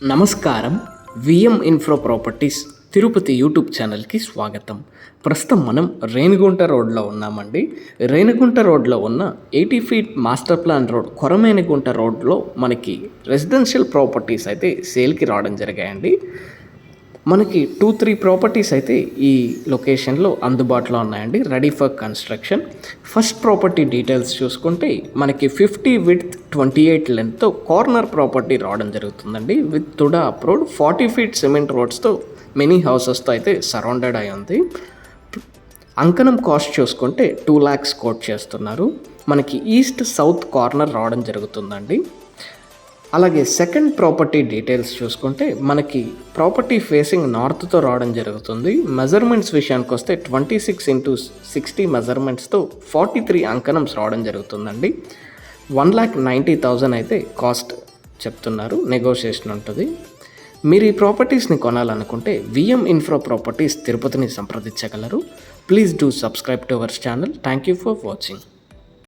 నమస్కారం. VM ఇన్ఫ్రో properties Tirupati YouTube ఛానల్కి స్వాగతం. ప్రస్తుతం మనం రేణిగుంట రోడ్లో ఉన్నామండి. రేణిగుంట రోడ్లో ఉన్న 80 ఫీట్ మాస్టర్ ప్లాన్ రోడ్ కొరమేనిగుంట రోడ్లో మనకి రెసిడెన్షియల్ ప్రాపర్టీస్ అయితే సేల్కి రావడం జరిగాయండి. మనకి 2-3 ప్రాపర్టీస్ అయితే ఈ లొకేషన్లో అందుబాటులో ఉన్నాయండి, ready for construction. First property details చూసుకుంటే మనకి 50 విడ్త్ 28 లెంత్తో కార్నర్ ప్రాపర్టీ రావడం జరుగుతుందండి. With TUDA approved 40 feet cement రోడ్స్తో మెనీ హౌసెస్తో అయితే సరౌండెడ్ అయి ఉంది. అంకణం కాస్ట్ చూసుకుంటే 2 lakhs కోట్ చేస్తున్నారు. మనకి ఈస్ట్ సౌత్ కార్నర్ రావడం జరుగుతుందండి. అలాగే సెకండ్ ప్రాపర్టీ డీటెయిల్స్ చూసుకుంటే మనకి ప్రాపర్టీ ఫేసింగ్ నార్త్తో రావడం జరుగుతుంది. మెజర్మెంట్స్ విషయానికి వస్తే 26x60 మెజర్మెంట్స్తో 43 అంకణమ్స్ రావడం జరుగుతుందండి. 1,90,000 అయితే కాస్ట్ చెప్తున్నారు, నెగోషియేషన్ ఉంటుంది. మీరు ఈ ప్రాపర్టీస్ని కొనాలనుకుంటే విఎం ఇన్ఫ్రో ప్రాపర్టీస్ తిరుపతిని సంప్రదించగలరు. Please do subscribe to our channel. Thank you for watching.